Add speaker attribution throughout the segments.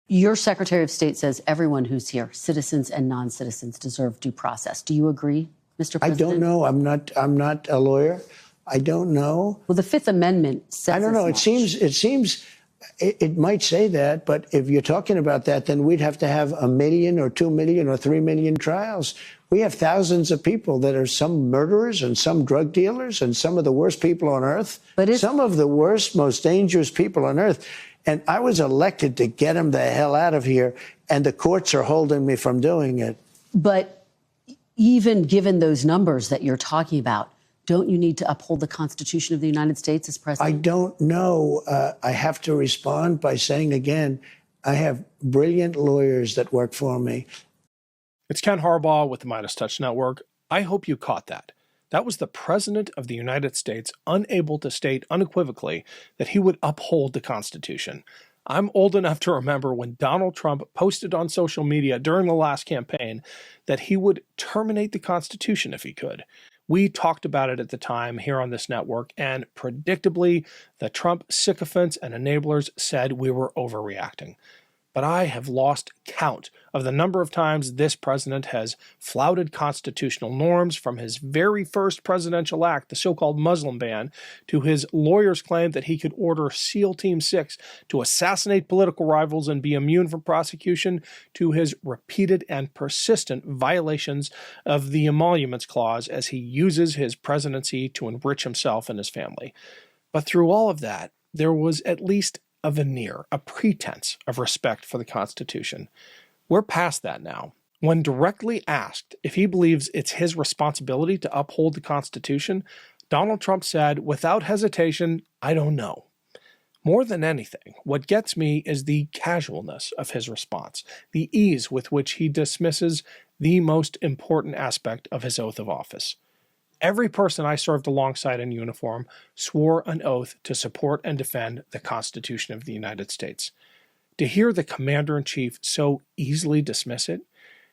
Speaker 1: Your Secretary of State says everyone who's here, citizens and non-citizens, deserve due process. Do you agree, Mr. President?
Speaker 2: I don't know. I'm not a lawyer. I don't know.
Speaker 1: Well, the Fifth Amendment says
Speaker 2: I don't know.
Speaker 1: as
Speaker 2: It seems it might say that, but if you're talking about that, then we'd have to have 1 million or 2 million or 3 million trials. We have thousands of people that are some murderers and some drug dealers and some of the worst people on earth. Some of the worst, most dangerous people on earth. And I was elected to get them the hell out of here, and the courts are holding me from doing it.
Speaker 1: But even given those numbers that you're talking about, don't you need to uphold the Constitution of the United States as president?
Speaker 2: I don't know. I have to respond by saying again, I have brilliant lawyers that work for me.
Speaker 3: It's Ken Harbaugh with the Midas Touch Network. I hope you caught that. That was the President of the United States unable to state unequivocally that he would uphold the Constitution. I'm old enough to remember when Donald Trump posted on social media during the last campaign that he would terminate the Constitution if he could. We talked about it at the time here on this network, and predictably, the Trump sycophants and enablers said we were overreacting. But I have lost count of the number of times this president has flouted constitutional norms, from his very first presidential act, the so-called Muslim ban, to his lawyer's claim that he could order SEAL Team 6 to assassinate political rivals and be immune from prosecution, to his repeated and persistent violations of the Emoluments Clause as he uses his presidency to enrich himself and his family. But through all of that, there was at least a veneer, a pretense of respect for the Constitution. We're past that now. When directly asked if he believes it's his responsibility to uphold the Constitution, Donald Trump said, without hesitation, I don't know. More than anything, what gets me is the casualness of his response, the ease with which he dismisses the most important aspect of his oath of office. Every person I served alongside in uniform swore an oath to support and defend the Constitution of the United States. To hear the Commander-in-Chief so easily dismiss it,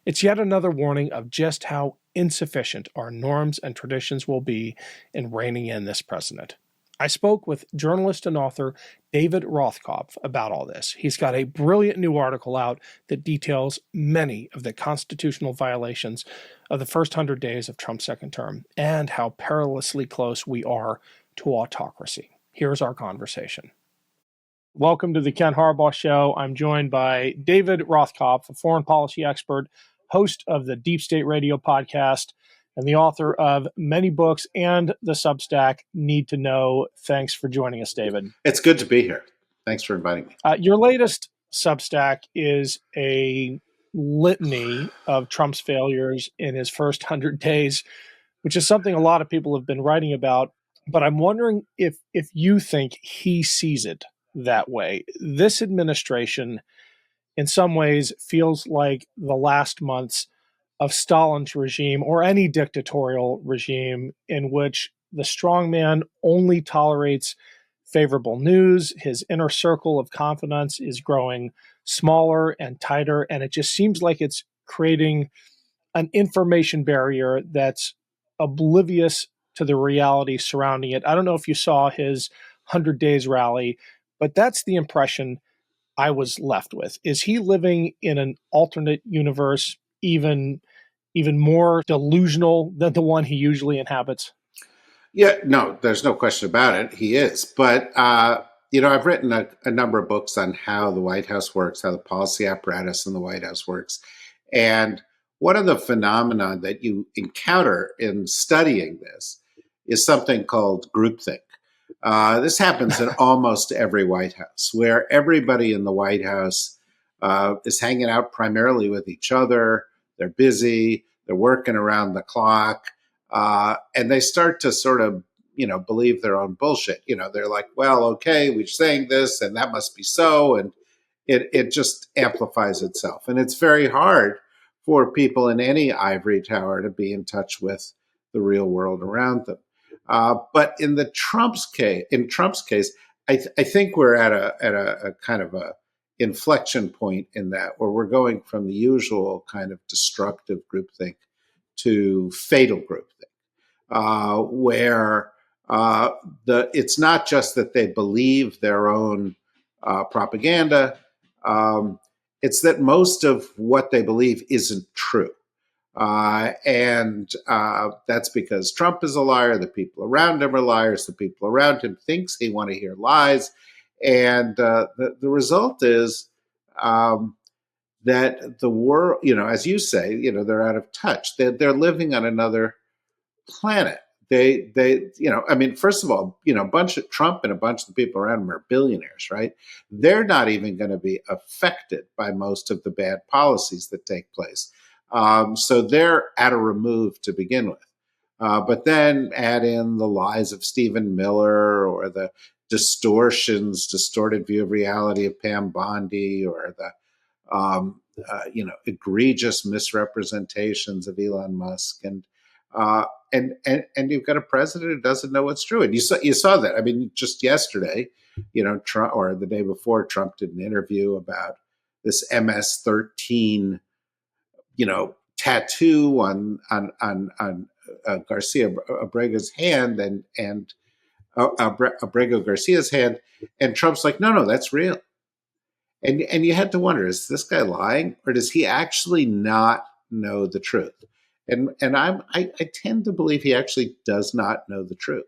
Speaker 3: it's yet another warning of just how insufficient our norms and traditions will be in reining in this president. I spoke with journalist and author David Rothkopf about all this. He's got a brilliant new article out that details many of the constitutional violations of the first 100 days of Trump's second term and how perilously close we are to autocracy. Here's our conversation. Welcome to the Ken Harbaugh Show. I'm joined by David Rothkopf, a foreign policy expert, host of the Deep State Radio podcast, and the author of many books and the Substack Need to Know. Thanks for joining us, David.
Speaker 4: It's good to be here. Thanks for inviting me.
Speaker 3: Your latest Substack is a litany of Trump's failures in his first 100 days, which is something a lot of people have been writing about. But I'm wondering if you think he sees it that way. This administration, in some ways, feels like the last months of Stalin's regime or any dictatorial regime in which the strongman only tolerates favorable news. His inner circle of confidence is growing smaller and tighter, and it just seems like it's creating an information barrier that's oblivious to the reality surrounding it. I don't know if you saw his 100 Days rally, but that's the impression I was left with. Is he living in an alternate universe, even more delusional than the one he usually inhabits?
Speaker 4: Yeah, no, there's no question about it. He is. But, I've written a number of books on how the White House works, how the policy apparatus in the White House works. And one of the phenomena that you encounter in studying this is something called groupthink. This happens in almost every White House, where everybody in the White House is hanging out primarily with each other. They're busy. They're working around the clock. And they start to sort of, believe their own bullshit. They're like, well, okay, we're saying this and that must be so. And it just amplifies itself. And it's very hard for people in any ivory tower to be in touch with the real world around them. But in Trump's case, I think we're at a kind of a inflection point in that, where we're going from the usual kind of destructive groupthink to fatal groupthink, where it's not just that they believe their own propaganda, It's that most of what they believe isn't true. And that's because Trump is a liar. The people around him are liars. The people around him thinks they want to hear lies. And the result is that the world, as you say, they're out of touch. They're living on another planet. I mean, first of all, a bunch of Trump and a bunch of the people around him are billionaires, right? They're not even going to be affected by most of the bad policies that take place. So they're at a remove to begin with. But then add in the lies of Stephen Miller or the distorted view of reality of Pam Bondi or the egregious misrepresentations of Elon Musk, and you've got a president who doesn't know what's true. And you saw that. I mean, just yesterday, Trump, or the day before, Trump did an interview about this MS-13, tattoo on Garcia Abrega's hand and Abrego Garcia's hand, and Trump's like, no, that's real. And you had to wonder, is this guy lying, or does he actually not know the truth? And I tend to believe he actually does not know the truth.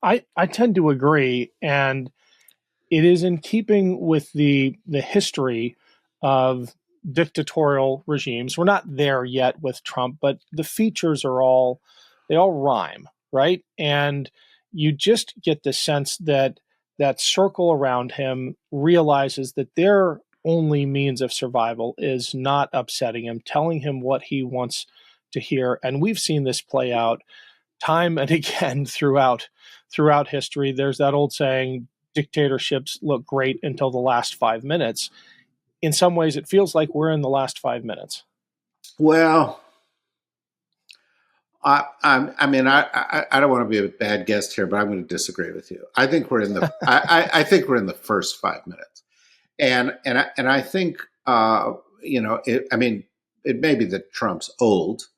Speaker 3: I tend to agree, and it is in keeping with the history of dictatorial regimes. We're not there yet with Trump, but the features they all rhyme, right? And you just get the sense that that circle around him realizes that their only means of survival is not upsetting him, telling him what he wants to hear. And we've seen this play out time and again throughout history. There's that old saying, dictatorships look great until the last 5 minutes. In some ways, it feels like we're in the last 5 minutes.
Speaker 4: Well, I don't want to be a bad guest here, but I'm going to disagree with you. I think we're in the I think we're in the first 5 minutes, and I think it may be that Trump's old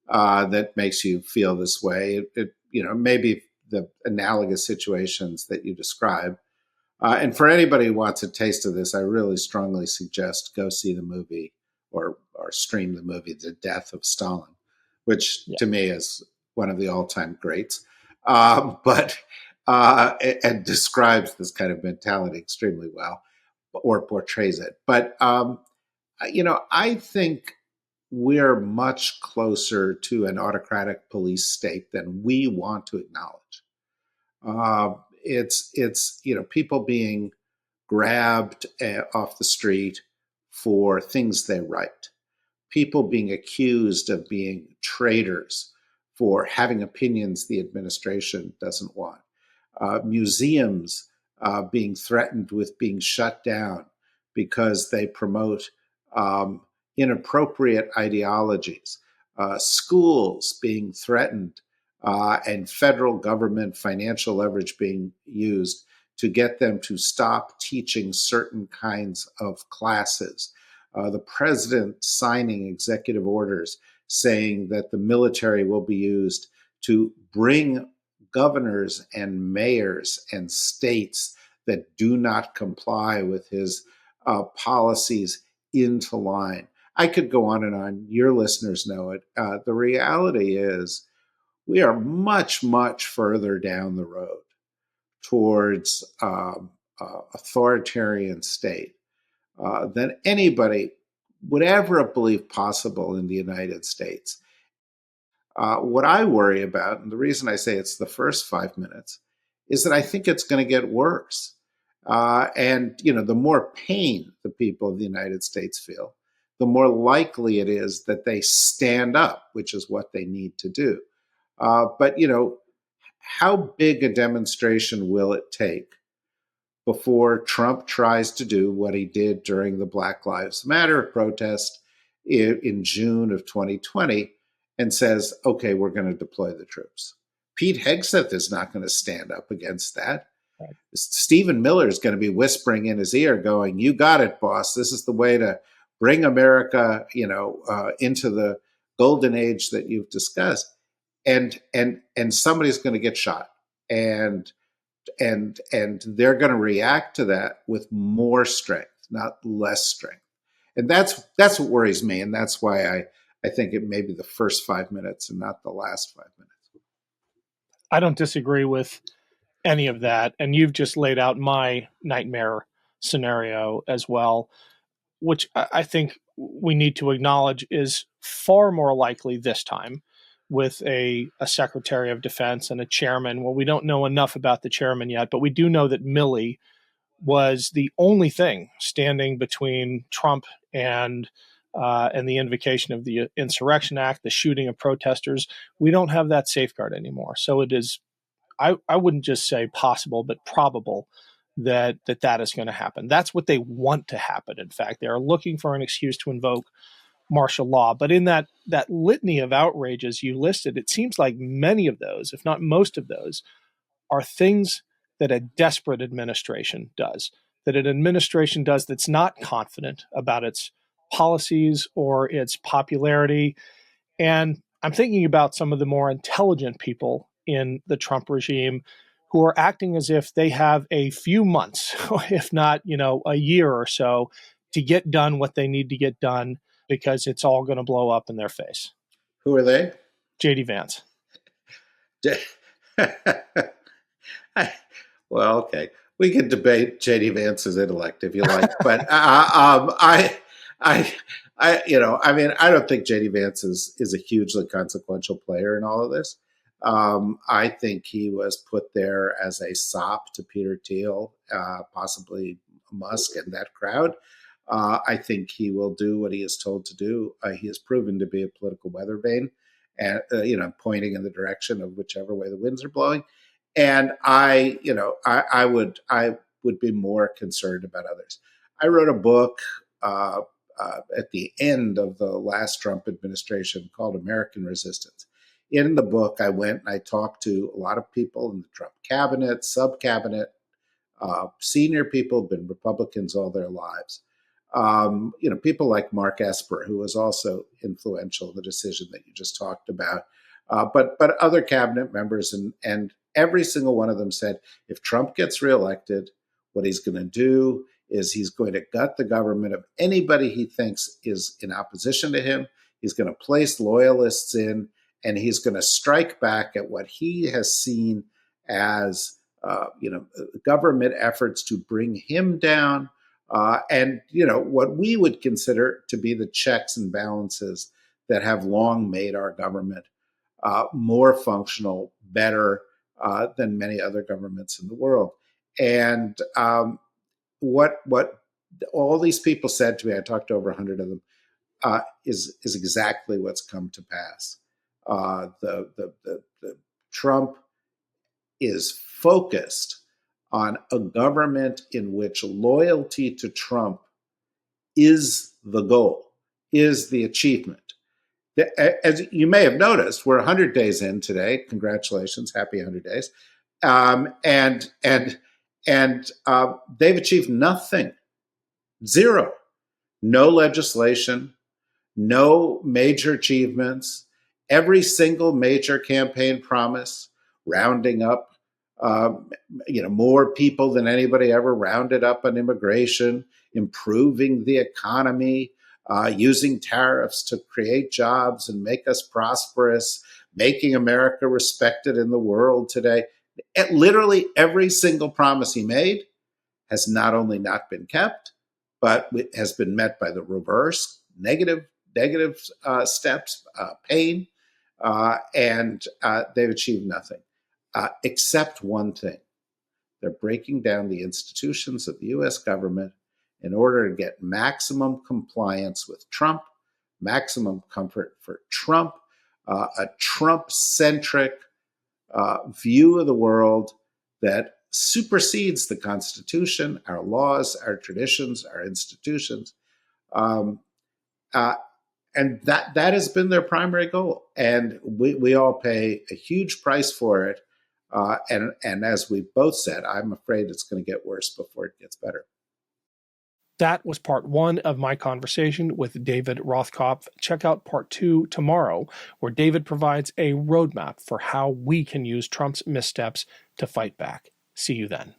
Speaker 4: that makes you feel this way. Maybe the analogous situations that you describe. And for anybody who wants a taste of this, I really strongly suggest go see the movie or stream the movie, The Death of Stalin, which to me is one of the all-time greats, and describes this kind of mentality extremely well, or portrays it. But, I think we're much closer to an autocratic police state than we want to acknowledge. It's people being grabbed off the street for things they write, people being accused of being traitors for having opinions the administration doesn't want, museums being threatened with being shut down because they promote inappropriate ideologies, schools being threatened, and federal government financial leverage being used to get them to stop teaching certain kinds of classes. The president signing executive orders saying that the military will be used to bring governors and mayors and states that do not comply with his policies into line. I could go on and on. Your listeners know it. The reality is we are much, much further down the road towards authoritarian state than anybody would ever have believed possible in the United States. What I worry about, and the reason I say it's the first 5 minutes, is that I think it's going to get worse. And the more pain the people of the United States feel, the more likely it is that they stand up, which is what they need to do. But how big a demonstration will it take before Trump tries to do what he did during the Black Lives Matter protest in June of 2020 and says, okay, we're going to deploy the troops? Pete Hegseth is not going to stand up against that. Right. Stephen Miller is going to be whispering in his ear going, you got it, boss. This is the way to bring America, into the golden age that you've discussed. And somebody's going to get shot, and they're going to react to that with more strength. not less strength. And that's what worries me. And that's why I think it may be the first 5 minutes and not the last 5 minutes.
Speaker 3: I don't disagree with any of that. And you've just laid out my nightmare scenario as well, which I think we need to acknowledge is far more likely this time with a Secretary of Defense and a chairman. Well, we don't know enough about the chairman yet, but we do know that Milley was the only thing standing between Trump and the invocation of the Insurrection Act, the shooting of protesters. We don't have that safeguard anymore. So it is, I wouldn't just say possible, but probable that is going to happen. That's what they want to happen. In fact, they are looking for an excuse to invoke martial law. But in that litany of outrages you listed, it seems like many of those, if not most of those, are things that a desperate administration does, that an administration does that's not confident about its policies or its popularity. And I'm thinking about some of the more intelligent people in the Trump regime who are acting as if they have a few months, if not, a year or so, to get done what they need to get done because it's all going to blow up in their face.
Speaker 4: Who are they?
Speaker 3: JD Vance.
Speaker 4: Well, okay. We can debate JD Vance's intellect if you like, but I don't think JD Vance is a hugely consequential player in all of this. I think he was put there as a sop to Peter Thiel, possibly Musk and that crowd. I think he will do what he is told to do. He has proven to be a political weather vane, and pointing in the direction of whichever way the winds are blowing. And I would be more concerned about others. I wrote a book at the end of the last Trump administration called American Resistance. In the book, I went and I talked to a lot of people in the Trump cabinet, sub-cabinet, senior people, been Republicans all their lives. People like Mark Esper, who was also influential in the decision that you just talked about, but other cabinet members, and every single one of them said, if Trump gets reelected, what he's going to do is he's going to gut the government of anybody he thinks is in opposition to him. He's going to place loyalists in, and he's going to strike back at what he has seen as government efforts to bring him down, and what we would consider to be the checks and balances that have long made our government more functional, better than many other governments in the world. And what all these people said to me, I talked to over 100 of them, is exactly what's come to pass. The Trump is focused on a government in which loyalty to Trump is the goal, is the achievement. As you may have noticed, we're 100 days in today. Congratulations, happy 100 days. And they've achieved nothing, zero, no legislation, no major achievements. Every single major campaign promise, rounding up, more people than anybody ever rounded up on immigration, improving the economy, using tariffs to create jobs and make us prosperous, making America respected in the world today. Literally every single promise he made has not only not been kept, but has been met by the reverse, negative steps, pain, and they've achieved nothing except one thing. They're breaking down the institutions of the U.S. government in order to get maximum compliance with Trump, maximum comfort for Trump, a Trump-centric view of the world that supersedes the Constitution, our laws, our traditions, our institutions. And that has been their primary goal. And we all pay a huge price for it. And as we both said, I'm afraid it's going to get worse before it gets better.
Speaker 3: That was part 1 of my conversation with David Rothkopf. Check out part 2 tomorrow, where David provides a roadmap for how we can use Trump's missteps to fight back. See you then.